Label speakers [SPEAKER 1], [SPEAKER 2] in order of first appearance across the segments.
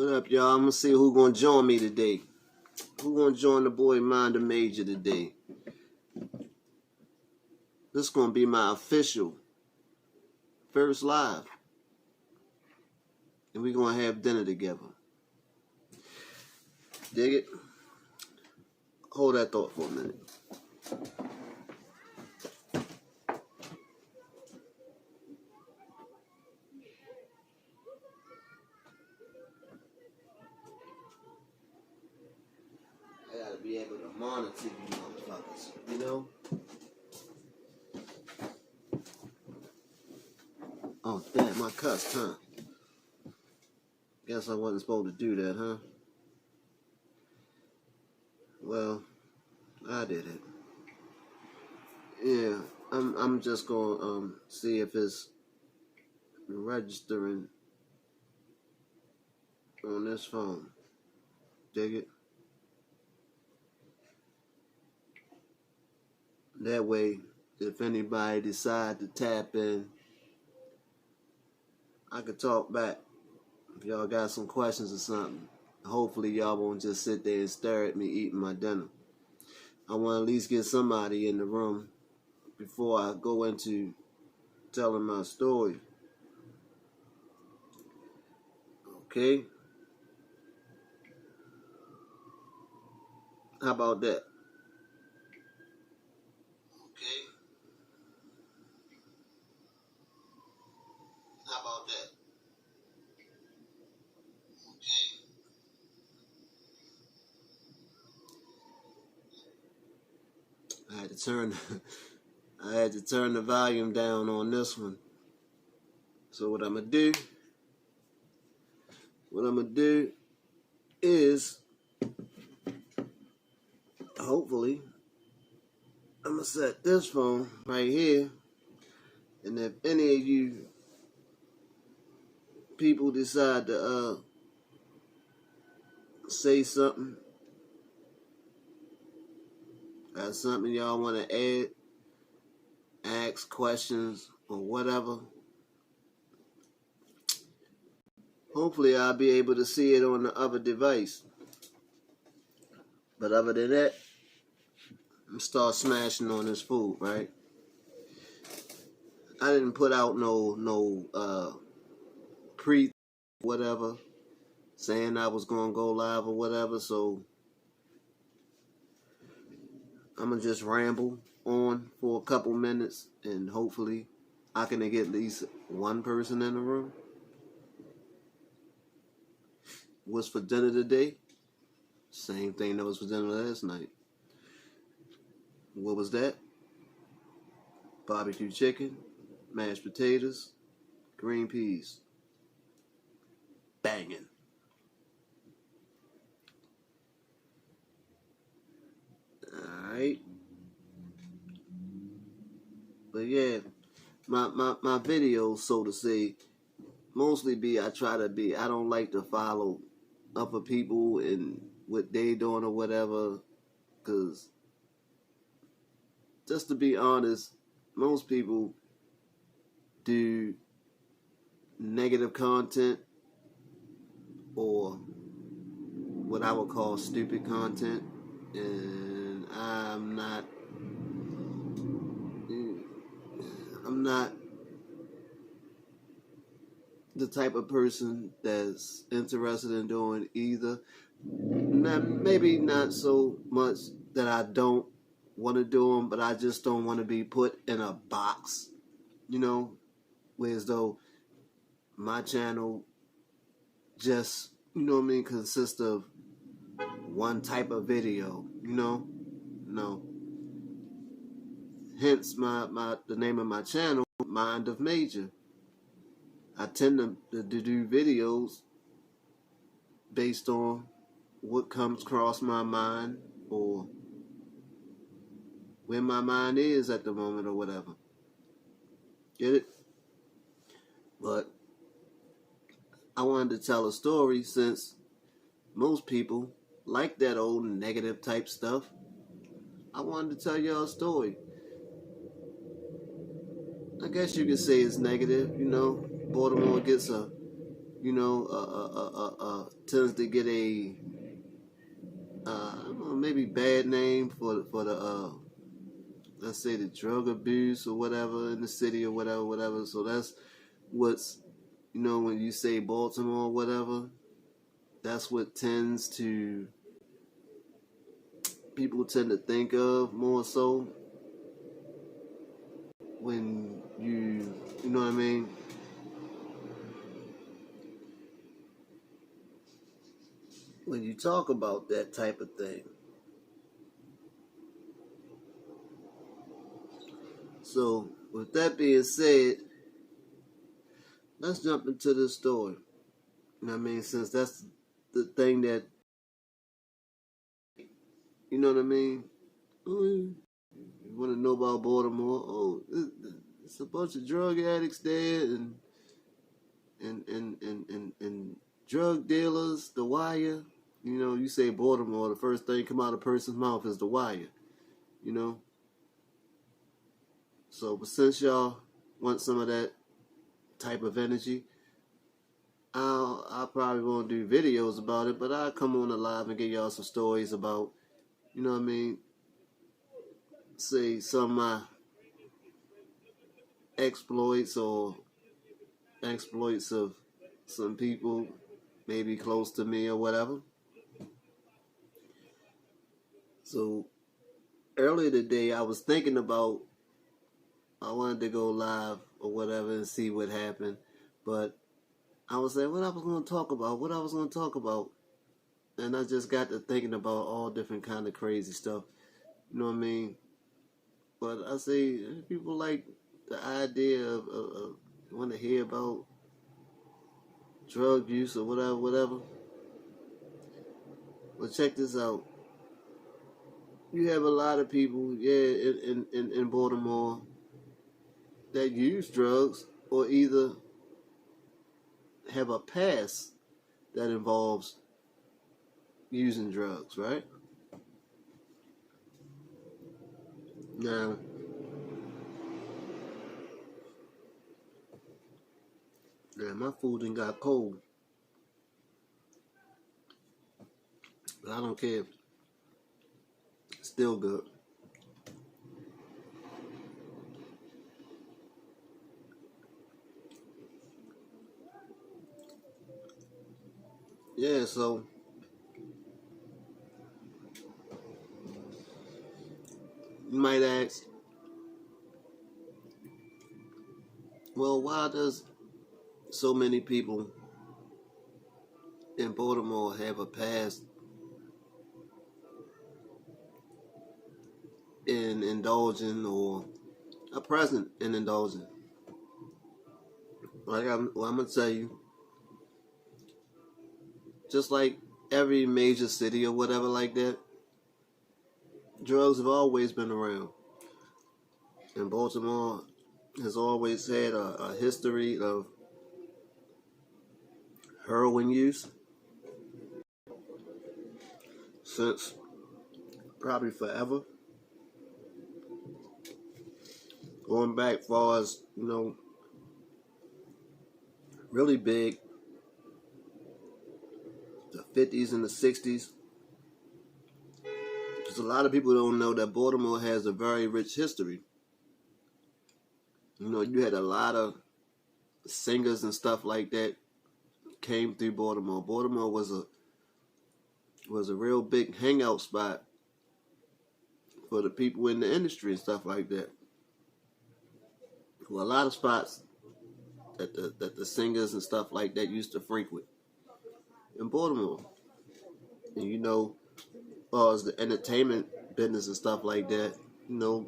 [SPEAKER 1] What up, y'all? I'm gonna see who gonna join me today. Who gonna join the boy Mind the Major today? This gonna be my official first live, and we gonna have dinner together. Dig it? Hold that thought for a minute. I gotta be able to monitor you motherfuckers, you know? Oh, damn, I cussed, huh? Guess I wasn't supposed to do that, huh? Well, I did it. Yeah, I'm just gonna see if it's registering on this phone. Dig it? That way, if anybody decide to tap in, I could talk back. If y'all got some questions or something, hopefully y'all won't just sit there and stare at me eating my dinner. I want to at least get somebody in the room before I go into telling my story. Okay? How about that? Okay? How about that? Okay? I had to turn the volume down on this one. So what I'm gonna do is hopefully I'm gonna set this phone right here, and if any of you people decide to say something, got something y'all want to add, ask questions or whatever, hopefully I'll be able to see it on the other device. But other than that, I'm start smashing on this food, right? I didn't put out no pre whatever saying I was gonna go live or whatever, so I'm gonna just ramble on for a couple minutes, and hopefully I can get at least one person in the room. What's for dinner today? Same thing that was for dinner last night. What was that? Barbecue chicken, mashed potatoes, green peas. Banging. Alright. But yeah, my videos, so to say, mostly I don't like to follow other people and what they doing or whatever, because just to be honest, most people do negative content or what I would call stupid content, and I'm not the type of person that's interested in doing either. Maybe not so much that I don't want to do them, but I just don't want to be put in a box, you know, whereas though my channel just, you know what I mean, consists of one type of video, you know? No. Hence the name of my channel, Mind of Major. I tend to do videos based on what comes across my mind or where my mind is at the moment or whatever. Get it? But I wanted to tell a story since most people like that old negative type stuff. I wanted to tell y'all a story. I guess you could say it's negative, you know. Baltimore gets a tends to get a I don't know, maybe bad name for the let's say the drug abuse or whatever in the city or whatever. So that's what's when you say Baltimore or whatever, that's what people tend to think of more so when you know what I mean. When you talk about that type of thing. So, with that being said, let's jump into this story. You know what I mean? Since that's the thing that, you know what I mean? Oh, you want to know about Baltimore? Oh, it's a bunch of drug addicts there and drug dealers, the wire. You say Baltimore, the first thing come out of a person's mouth is the wire. You know? So, but since y'all want some of that type of energy, I probably won't do videos about it, but I'll come on the live and give y'all some stories about, you know what I mean, say some of my exploits or exploits of some people maybe close to me or whatever. So earlier today I was thinking about I wanted to go live or whatever and see what happened, but I was saying what I was going to talk about, and I just got to thinking about all different kind of crazy stuff. You know what I mean? But I say people like the idea of want to hear about drug use or whatever. But check this out. You have a lot of people, in Baltimore that use drugs or either have a past that involves using drugs, right? Now, my food done got cold. But I don't care. It's still good. Yeah, so you might ask, well, why does so many people in Baltimore have a past in indulging or a present in indulging? I'm gonna tell you, just like every major city or whatever like that, drugs have always been around. And Baltimore has always had a history of heroin use since probably forever. Going back far as, really big, the 50s and the 60s. Because a lot of people don't know that Baltimore has a very rich history. You had a lot of singers and stuff like that came through Baltimore. Baltimore was a real big hangout spot for the people in the industry and stuff like that. Well, a lot of spots that the singers and stuff like that used to frequent in Baltimore. And as far as the entertainment business and stuff like that,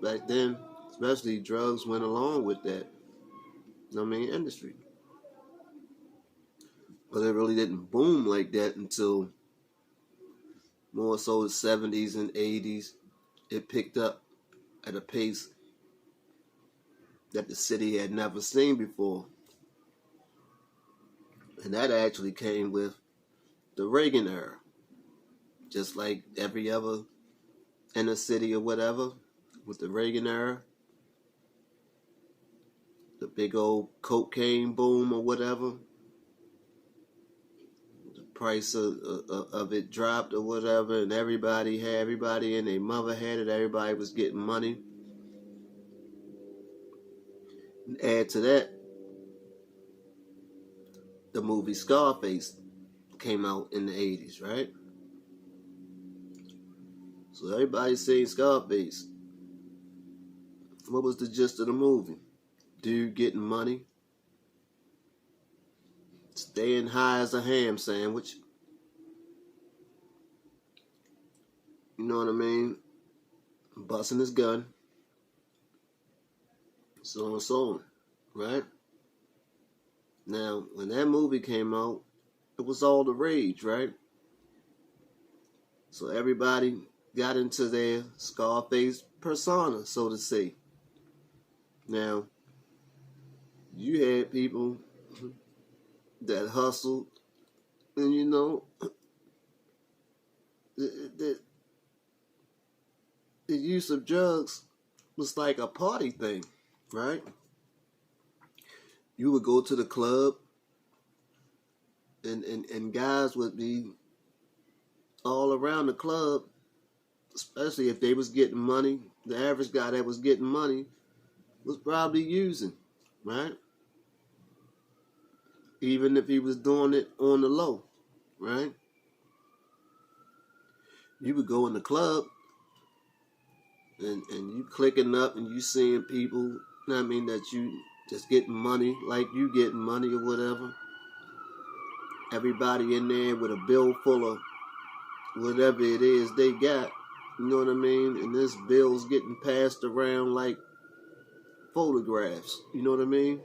[SPEAKER 1] back then, especially drugs went along with that. Industry. But it really didn't boom like that until more so the 70s and 80s. It picked up at a pace that the city had never seen before. And that actually came with the Reagan era. Just like every other inner city or whatever, with the Reagan era, the big old cocaine boom or whatever. price of it dropped or whatever, and everybody and their mother had it. Everybody was getting money. And add to that, the movie Scarface came out in the 80s, right? So everybody's saying Scarface. What was the gist of the movie? Dude getting money, staying high as a ham sandwich. You know what I mean? Busting his gun. So on and so on, right? Now, when that movie came out, it was all the rage, right? So everybody got into their Scarface persona, so to say. Now, you had people that hustled, and you know, the use of drugs was like a party thing, right? You would go to the club, and guys would be all around the club, especially if they was getting money. The average guy that was getting money was probably using, right? Even if he was doing it on the low, right? You would go in the club and you clicking up and you seeing people, you know what I mean, that you just getting money, like you getting money or whatever. Everybody in there with a bill full of whatever it is they got, you know what I mean? And this bill's getting passed around like photographs, you know what I mean?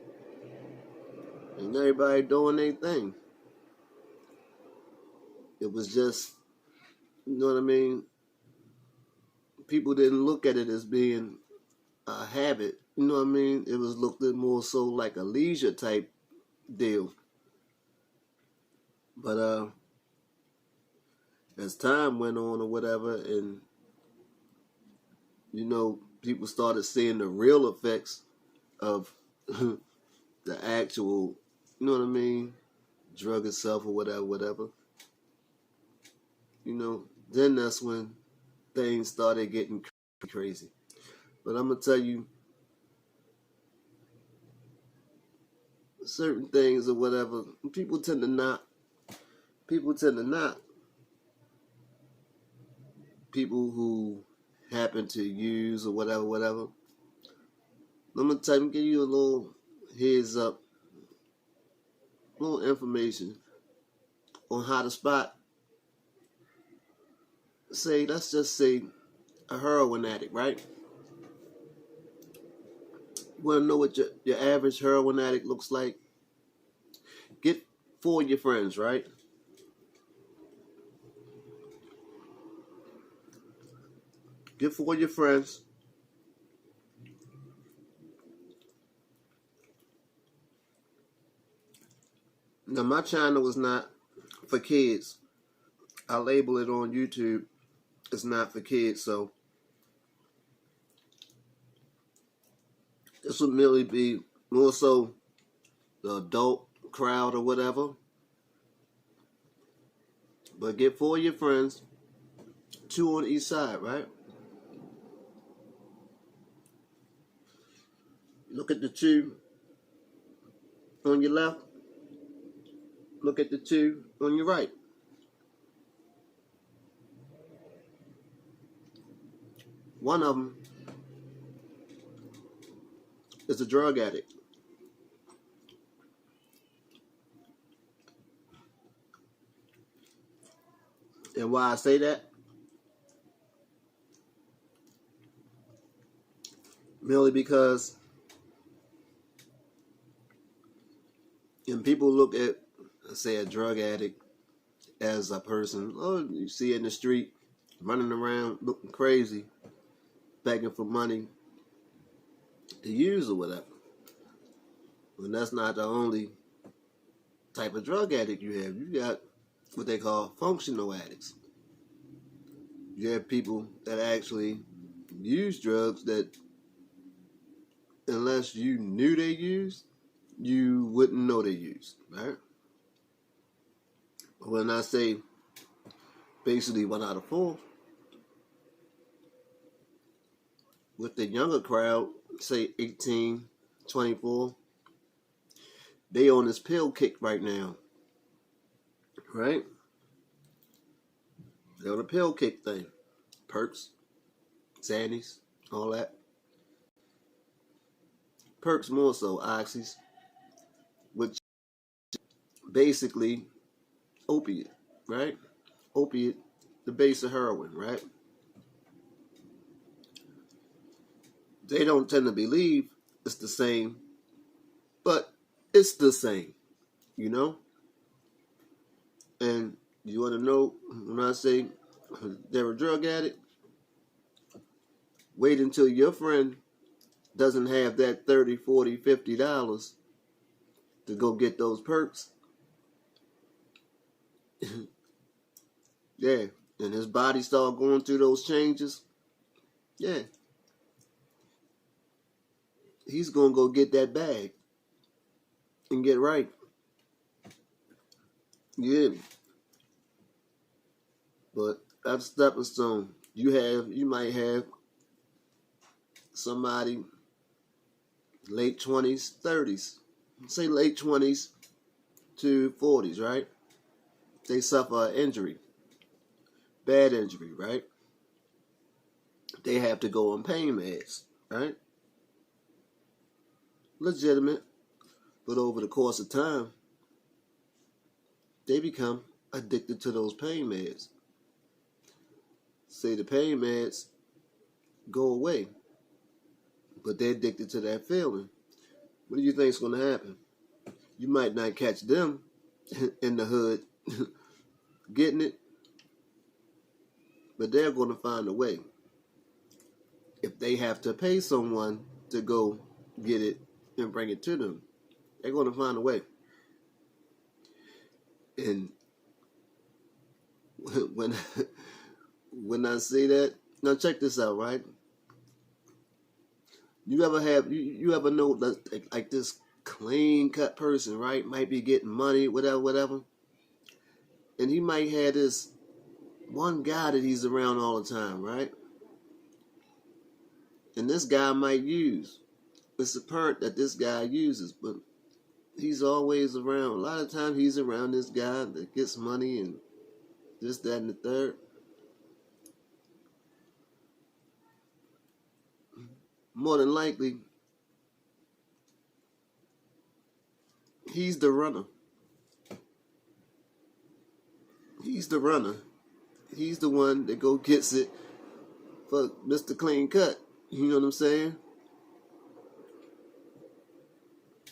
[SPEAKER 1] And everybody doing their thing. It was just, you know what I mean? People didn't look at it as being a habit, you know what I mean? It was looked at more so like a leisure type deal. But as time went on or whatever, and you know, people started seeing the real effects of the actual, you know what I mean, drug itself or whatever. You know, then that's when things started getting crazy. But I'm gonna tell you, certain things or whatever, people tend to not. People who happen to use or whatever. I'm gonna tell you, give you a little heads up, a little information on how to spot, say, let's just say, a heroin addict, right? You wanna know what your average heroin addict looks like? Get 4 of your friends, right? Get 4 of your friends. Now, my channel is not for kids. I label it on YouTube. It's not for kids, so this would merely be more so the adult crowd or whatever. But get 4 of your friends, 2 on each side, right? Look at the 2 on your left. Look at the 2 on your right. One of them is a drug addict. And why I say that? Merely because when people look at, say, a drug addict as a person, oh, you see in the street running around looking crazy, begging for money to use or whatever. And that's not the only type of drug addict you have. You got what they call functional addicts. You have people that actually use drugs that, unless you knew they used, you wouldn't know they used, right? When I say basically 1 out of 4, with the younger crowd, say 18, 24, they on this pill kick right now, right? They're on a pill kick thing. Perks, Xannies, all that. Perks more so, oxys, which basically opiate, right? Opiate, the base of heroin, right? They don't tend to believe it's the same, but it's the same, you know? And you want to know when I say they're a drug addict? Wait until your friend doesn't have that $30, $40, $50 to go get those perks. Yeah. And his body start going through those changes. Yeah. He's going to go get that bag and get right. Yeah. But that's stepping stone. You might have somebody late 20s, 30s. Say late 20s to 40s, right? They suffer an injury. Bad injury, right? They have to go on pain meds, right? Legitimate. But over the course of time, they become addicted to those pain meds. Say the pain meds go away, but they're addicted to that feeling. What do you think is going to happen? You might not catch them in the hood getting it, but they're going to find a way. If they have to pay someone to go get it and bring it to them, they're going to find a way. And when I say that, now check this out, right? You ever know that like this clean cut person, right? Might be getting money, whatever. And he might have this one guy that he's around all the time, right? And this guy might use. It's apparent that this guy uses, but he's always around. A lot of times he's around this guy that gets money and this, that, and the third. More than likely, he's the runner. He's the runner. He's the one that go gets it for Mr. Clean Cut. You know what I'm saying?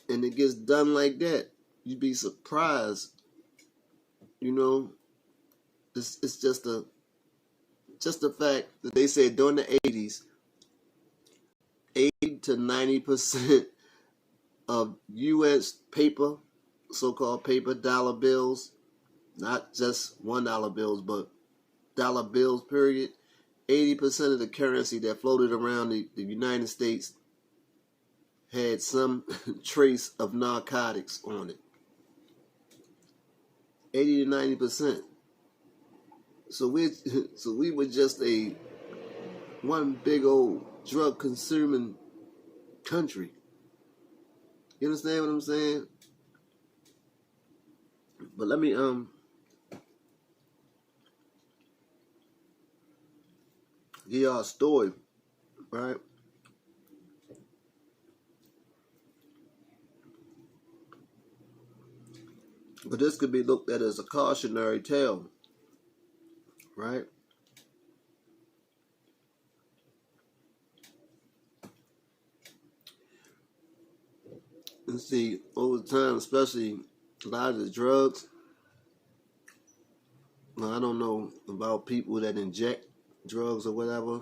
[SPEAKER 1] And it gets done like that. You'd be surprised. You know, it's just a fact that they said during the 80s, 80 to 90% of U.S. paper, so-called paper dollar bills, not just $1 bills, but dollar bills, period. 80% of the currency that floated around the United States had some trace of narcotics on it. 80 to 90%. So we were just one big old drug consuming country. You understand what I'm saying? But let me give y'all a story, right? But this could be looked at as a cautionary tale, right? And see, over time, especially a lot of the drugs, well, I don't know about people that inject drugs or whatever,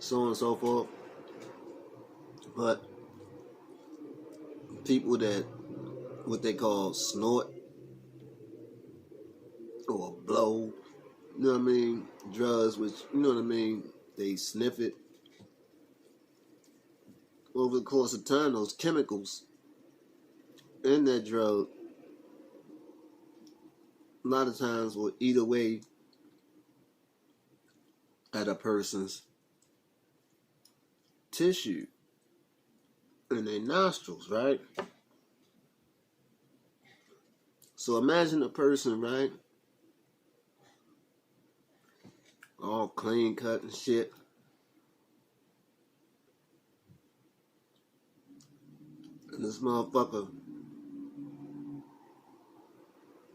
[SPEAKER 1] so on and so forth, but people that, what they call snort or blow, you know what I mean, drugs, which, you know what I mean, they sniff it. Over the course of time, those chemicals in that drug a lot of times will eat away at a person's tissue in their nostrils, right? So imagine a person, right? All clean cut and shit. And this motherfucker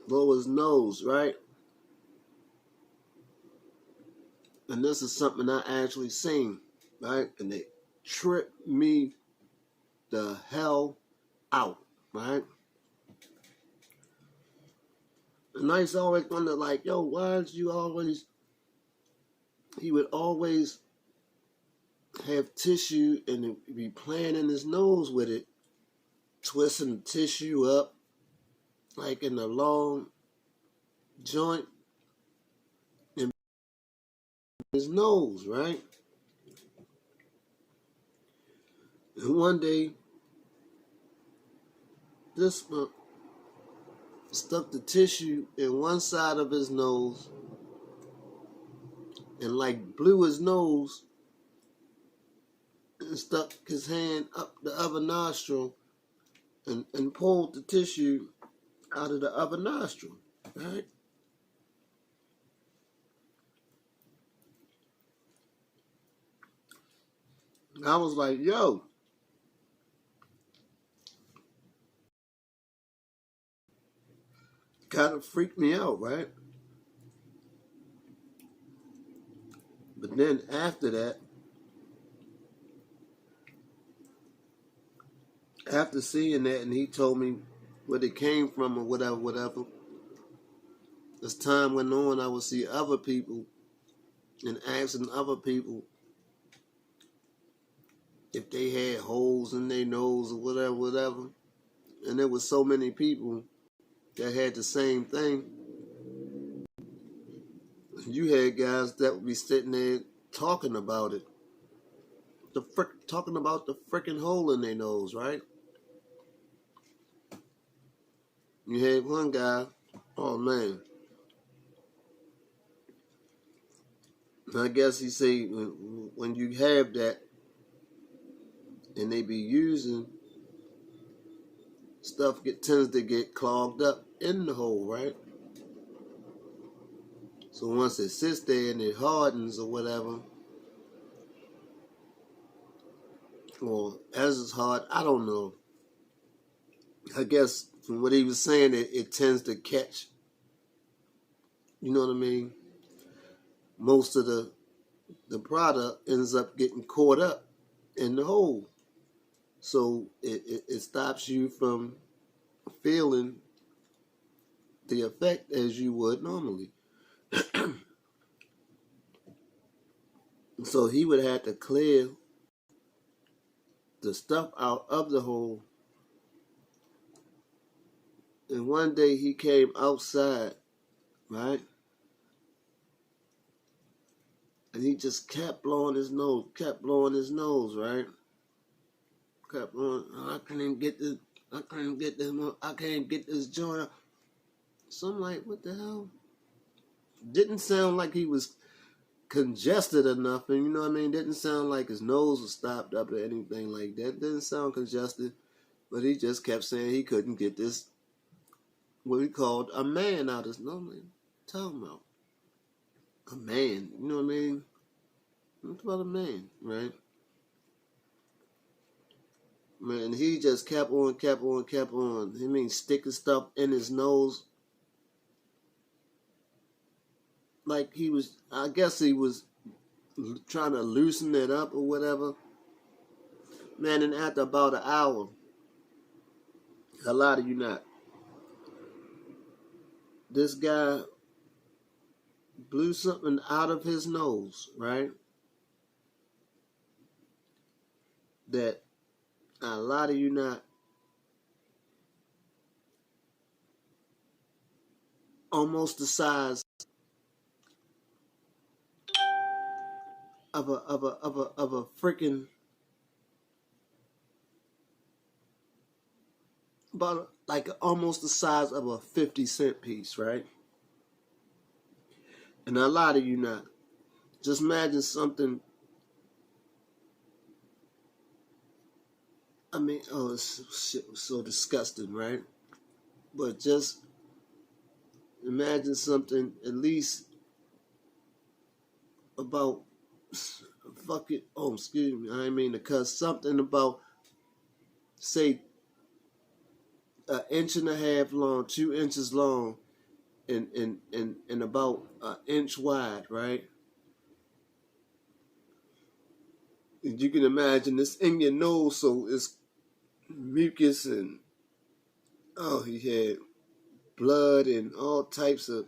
[SPEAKER 1] blow his nose, right? And this is something I actually seen, right? And they trip me the hell out, right? And I used to always wonder, like, yo, why did you always, he would always have tissue and be playing in his nose with it, twisting the tissue up, like in a long joint in his nose, right? And one day, this stuck the tissue in one side of his nose and like blew his nose and stuck his hand up the other nostril and pulled the tissue out of the other nostril, right? And I was like, yo, kind of freaked me out, right? But then after that, after seeing that, and he told me where it came from or whatever, as time went on, I would see other people and asking other people if they had holes in their nose or whatever. And there was so many people that had the same thing. You had guys that would be sitting there talking about it. Talking about the freaking hole in their nose, right? You had one guy, oh man. I guess he say when you have that and they be using stuff tends to get clogged up in the hole, right? So once it sits there and it hardens or whatever, or as it's hard, I don't know. I guess from what he was saying, it tends to catch. You know what I mean? Most of the product ends up getting caught up in the hole. So it stops you from feeling the effect as you would normally. So he would have to clear the stuff out of the hole. And one day he came outside, right? And he just kept blowing his nose, right? Kept blowing, oh, I can't get this joint. So I'm like, what the hell? Didn't sound like he was congested enough, and you know what I mean? Didn't sound like his nose was stopped up or anything like that. Didn't sound congested, but he just kept saying he couldn't get this, what he called a man out of his nose. Like, talking about a man, you know what I mean? What about a man, right? Man, he just kept on. I mean, sticking stuff in his nose. Like he was, I guess he was trying to loosen it up or whatever. Man, and after about an hour, a lot of you not, this guy blew something out of his nose, right? That a lot of you not, almost the size of a freaking, about like almost the size of a 50-cent piece, right? And a lot of you not. Just imagine something. I mean, oh, shit was so disgusting, right? But just imagine something at least about fuck it. Oh, excuse me. I didn't mean to cuss. Something about, say, an inch and a half long, 2 inches long, and about an inch wide, right? And you can imagine this in your nose, so it's mucus and oh, he had blood and all types of,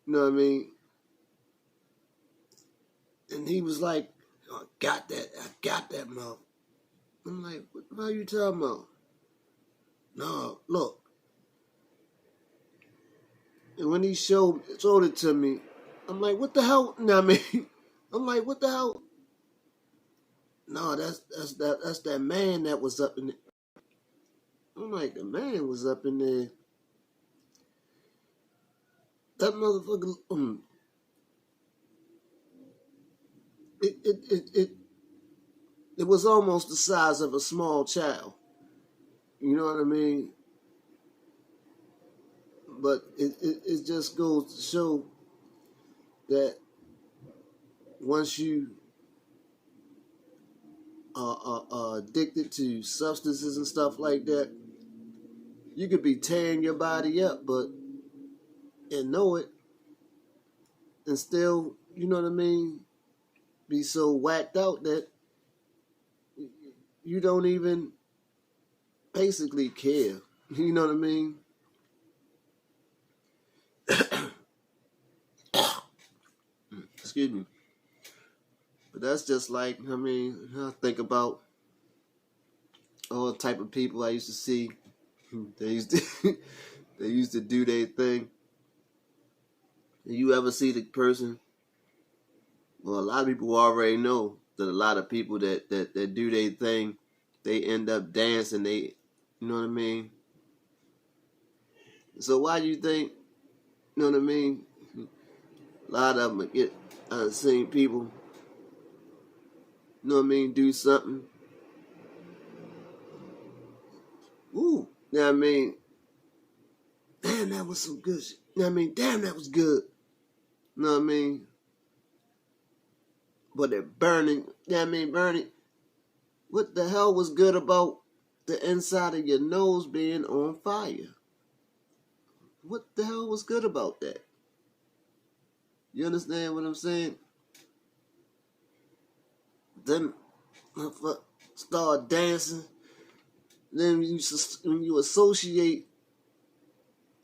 [SPEAKER 1] you know what I mean? And he was like, oh, I got that mouth. I'm like, what the hell are you talking about? No, look. And when he showed it to me, I'm like, what the hell? You know what I mean? I'm like, what the hell? No, that's that man that was up in there. I'm like, the man was up in there. That motherfucker, it, it, it, it, it was almost the size of a small child. You know what I mean? But it just goes to show that once you are addicted to substances and stuff like that, you could be tearing your body up, and know it, and still, you know what I mean, be so whacked out that you don't even basically care. You know what I mean? Excuse me. But that's just like, I mean, I think about all the type of people I used to see. They used to they used to do their thing. You ever see the person? Well, a lot of people already know that a lot of people that do their thing, they end up dancing. They, you know what I mean? So why do you think, you know what I mean? A lot of them get, I've seen people, you know what I mean, do something. Ooh, you know what I mean? Damn, that was some good shit. You know what I mean? Damn, that was good. You know what I mean? But they're burning, you know what I mean, burning. What the hell was good about the inside of your nose being on fire? What the hell was good about that? You understand what I'm saying? Then start dancing. Then when you associate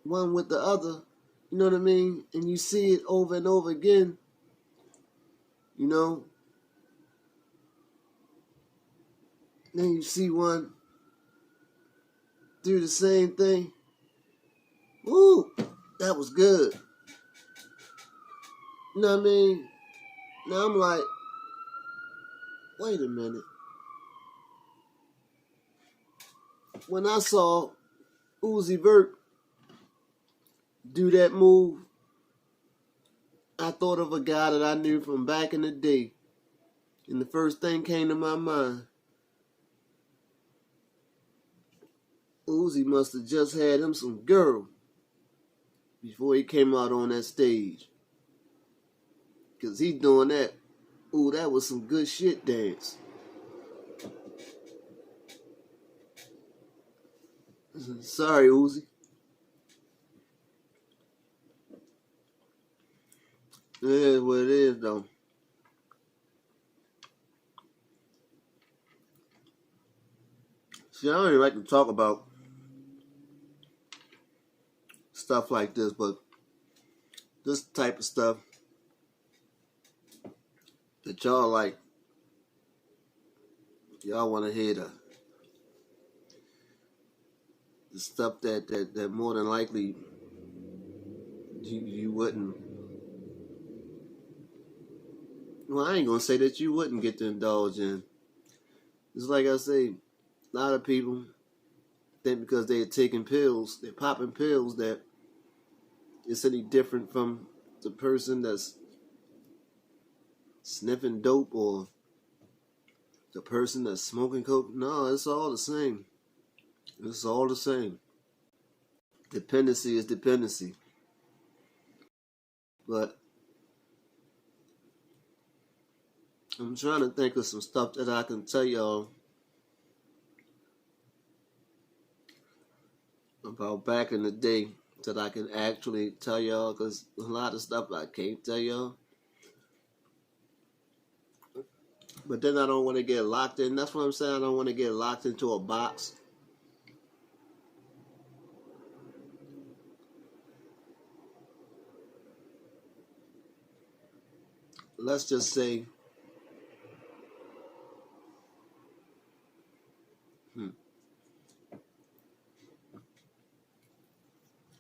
[SPEAKER 1] one with the other, you know what I mean? And you see it over and over again, you know? Then you see one do the same thing. Ooh, that was good. You know what I mean? Now I'm like, wait a minute. When I saw Uzi Vert do that move, I thought of a guy that I knew from back in the day. And the first thing came to my mind, Uzi must have just had him some girl before he came out on that stage. Because he doing that. Ooh, that was some good shit dance. Sorry, Uzi. It is what it is, though. See, I don't even like to talk about stuff like this, but this type of stuff that y'all like, y'all want to hear the stuff that more than likely you wouldn't. Well, I ain't gonna say that you wouldn't get to indulge in. It's like I say, a lot of people think because they're taking pills, they're popping pills, that it's any different from the person that's sniffing dope or the person that's smoking coke. No, it's all the same. It's all the same. Dependency is dependency. But I'm trying to think of some stuff that I can tell y'all about back in the day that I can actually tell y'all, because a lot of stuff I can't tell y'all. But then I don't want to get locked in. That's what I'm saying. I don't want to get locked into a box. Let's just say,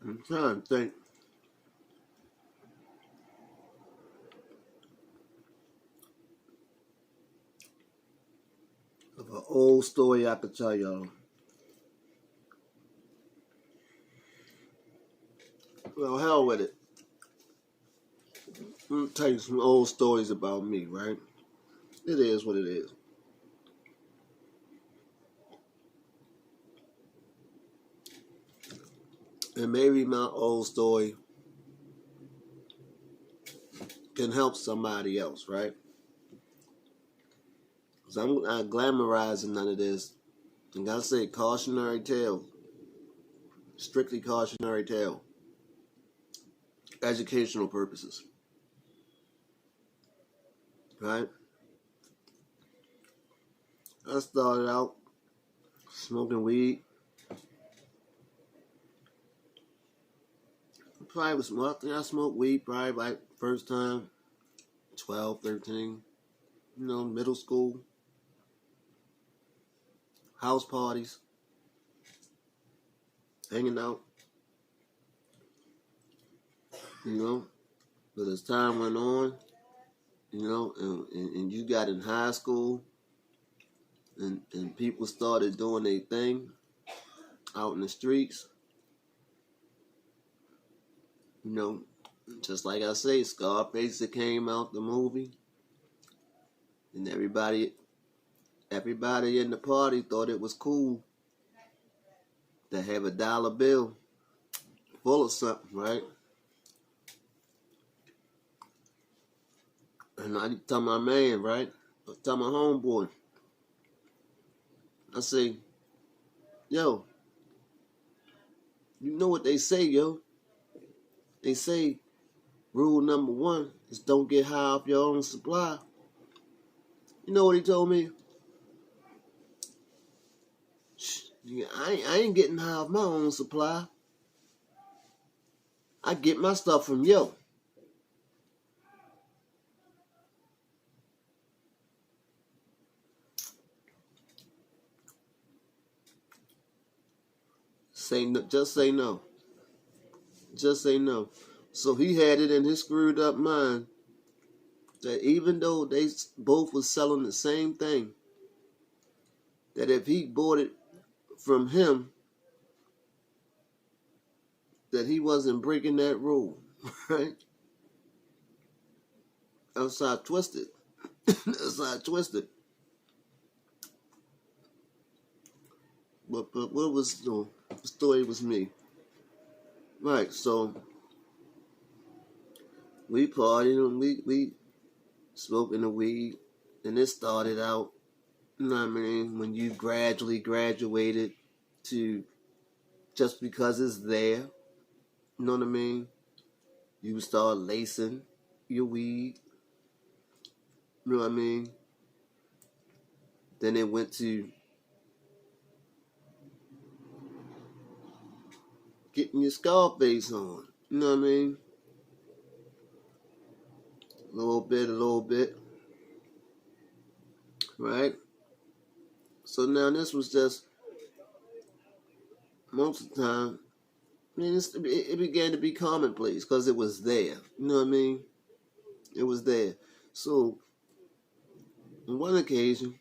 [SPEAKER 1] I'm trying to think of an old story I could tell y'all. Well, hell with it. I'm gonna tell you some old stories about me, right? It is what it is. And maybe my old story can help somebody else, right? Because I'm not glamorizing none of this. And gotta say, cautionary tale. Strictly cautionary tale. Educational purposes. Right? I started out smoking weed. I think I smoked weed probably like first time, 12, 13. Middle school. House parties. Hanging out. But as time went on, and you got in high school, and people started doing their thing out in the streets, just like I say, Scarface that came out the movie, and everybody in the party thought it was cool to have a dollar bill full of something, right? And I tell my man, right? I tell my homeboy, I say, yo, you know what they say, yo? They say rule number 1 is don't get high off your own supply. You know what he told me? I ain't getting high off my own supply. I get my stuff from yo. Say no, just say no. Just say no. So he had it in his screwed up mind that even though they both was selling the same thing, that if he bought it from him, that he wasn't breaking that rule, right? Outside twisted. Outside twisted. But what was the story was me. Right, so we partied and we smoking the weed, and it started out, when you gradually graduated to just because it's there, you know what I mean? You start lacing your weed, you know what I mean? Then it went to getting your Scarface on, you know what I mean? A little bit, right? So now this was just, most of the time, it began to be commonplace because it was there, you know what I mean? It was there. So, on one occasion,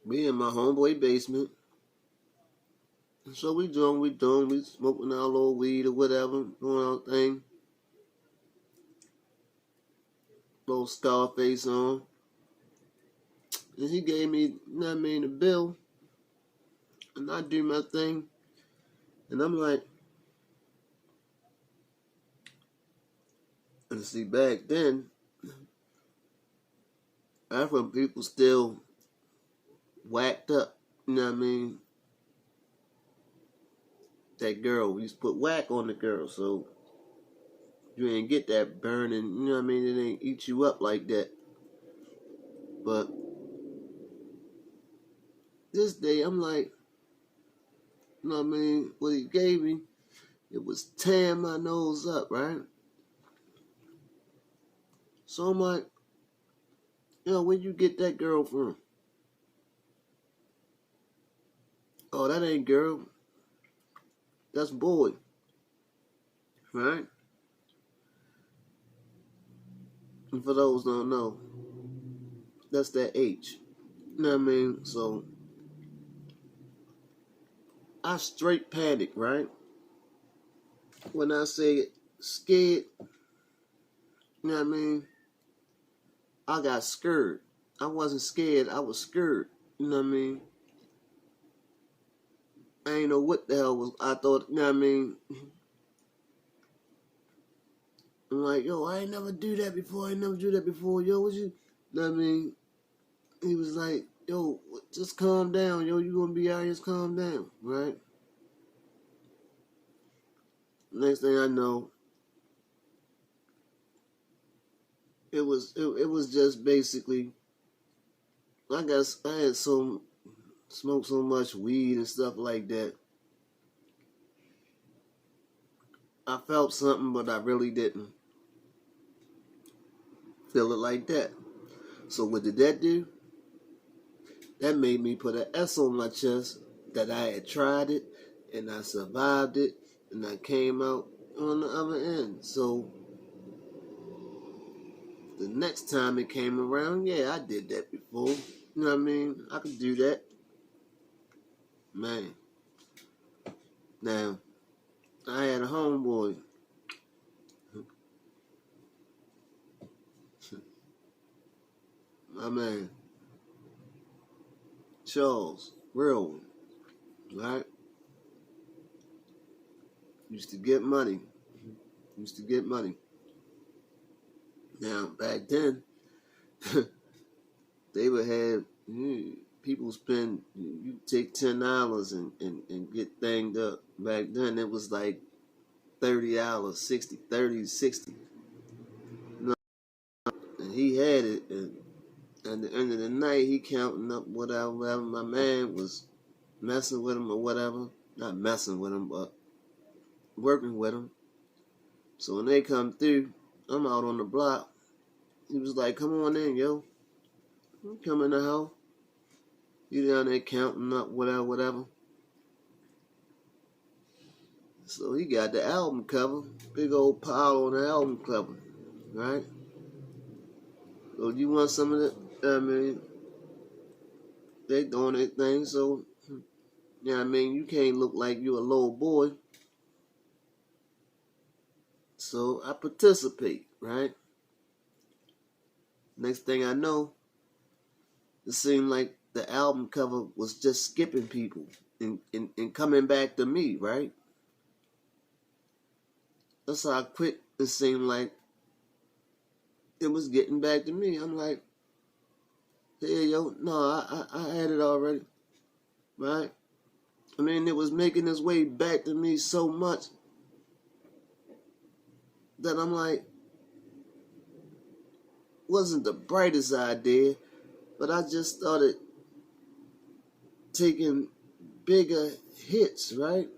[SPEAKER 1] me in my homeboy basement, So we smoking our little weed or whatever, doing our thing, little Scarface on. And he gave me, you know what I mean, the bill, and I do my thing. And I'm like, and see, back then, that's when people still whacked up, you know what I mean? That girl, we used to put whack on the girl, so you ain't get that burning, you know what I mean? It ain't eat you up like that. But this day, I'm like, you know what I mean? What he gave me, it was tearing my nose up, right? So I'm like, yo, where'd you get that girl from? Oh, that ain't girl. That's boy. Right? And for those who don't know, that's that H. You know what I mean? So I straight panicked, right? When I say scared, you know what I mean? I got scared. I wasn't scared, I was scared. You know what I mean? I ain't know what the hell was I thought, you know what I mean? I'm like, yo, I ain't never do that before. I ain't never do that before. Yo, what you know what I mean? He was like, yo, just calm down, yo, you gonna be out here, just calm down, right? Next thing I know, it was just basically, I guess I had smoked so much weed and stuff like that. I felt something, but I really didn't feel it like that. So what did that do? That made me put an S on my chest that I had tried it and I survived it and I came out on the other end. So the next time it came around, yeah, I did that before. You know what I mean? I could do that. Man. Now, I had a homeboy. My man. Charles. Real one. Right? Used to get money. Now, back then, they would have people spend, you take $10 and get thinged up. Back then, it was like $30, 60, 30, 60. You know, and he had it, and at the end of the night, he counting up whatever. My man was messing with him or whatever. Not messing with him, but working with him. So when they come through, I'm out on the block. He was like, come on in, yo. Come in the house. You down there counting up whatever. So he got the album cover. Big old pile on the album cover. Right? So you want some of it? I mean, they doing their thing, so yeah, I mean, you can't look like you a little boy. So I participate, right? Next thing I know, it seemed like the album cover was just skipping people and coming back to me, right? That's how quick it seemed like it was getting back to me. I'm like, hey, yo, no, I had it already, right? I mean, it was making its way back to me so much that I'm like, wasn't the brightest idea, but I just started taking bigger hits, right?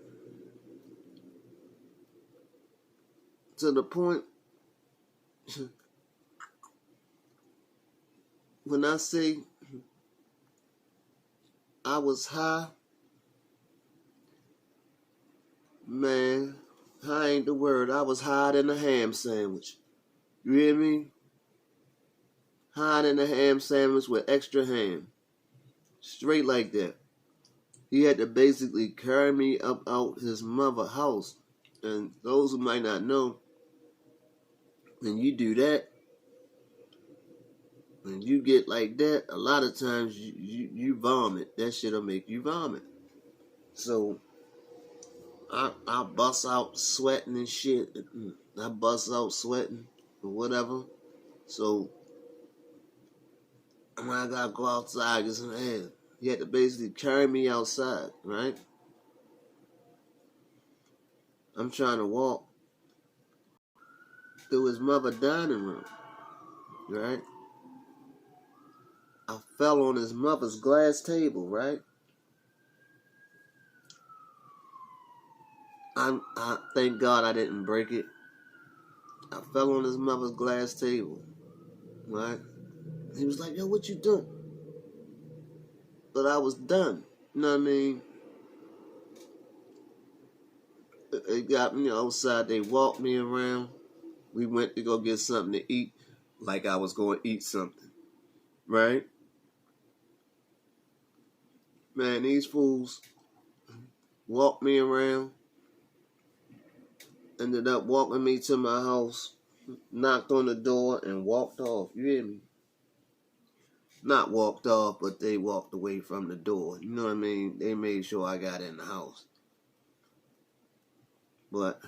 [SPEAKER 1] To the point when I say I was high, man, high ain't the word. I was higher than a ham sandwich. You hear me? Higher than a ham sandwich with extra ham. Straight like that. he had to basically carry me up out his mother house. And those who might not know, when you do that, when you get like that, a lot of times you vomit. That shit'll make you vomit. So I bust out sweating and shit. I bust out sweating or whatever. So when I gotta go outside, get some air. He had to basically carry me outside, right? I'm trying to walk through his mother dining room, right? I fell on his mother's glass table, right? I thank God I didn't break it. I fell on his mother's glass table, right? He was like, yo, what you doing? But I was done. You know what I mean? They got me outside. They walked me around. We went to go get something to eat, like I was going to eat something, right? Man, these fools walked me around, ended up walking me to my house, knocked on the door, and walked off. You hear me? Not walked off, but they walked away from the door. You know what I mean? They made sure I got in the house. But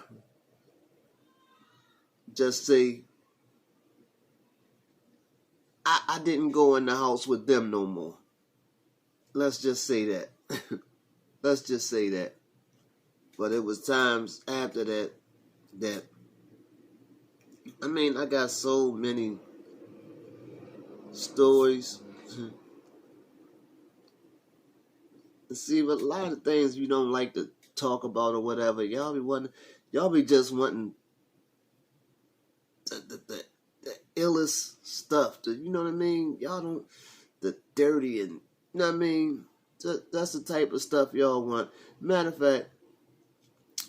[SPEAKER 1] just say I didn't go in the house with them no more. Let's just say that. Let's just say that. But it was times after that I mean, I got so many stories. See, but a lot of things you don't like to talk about or whatever, y'all be just wanting the illest stuff. You know what I mean? Y'all don't, the dirty and, you know what I mean? That's the type of stuff y'all want. Matter of fact,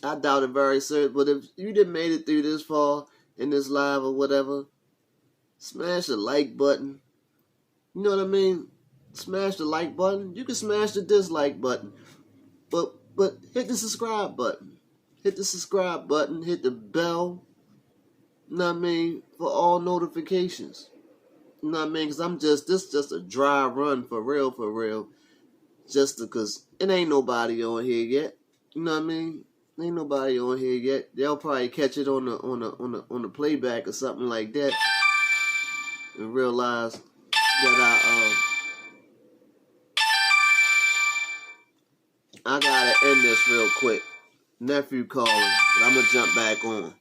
[SPEAKER 1] I doubt it very serious, but if you didn't made it through this far in this live or whatever, smash the like button. You know what I mean? Smash the like button. You can smash the dislike button. But hit the subscribe button. Hit the subscribe button. Hit the bell. You know what I mean? For all notifications. You know what I mean? Because this is just a dry run for real. Just because it ain't nobody on here yet. You know what I mean? Ain't nobody on here yet. They'll probably catch it on the playback or something like that. And realize that I gotta end this real quick. Nephew calling, but I'm gonna jump back on.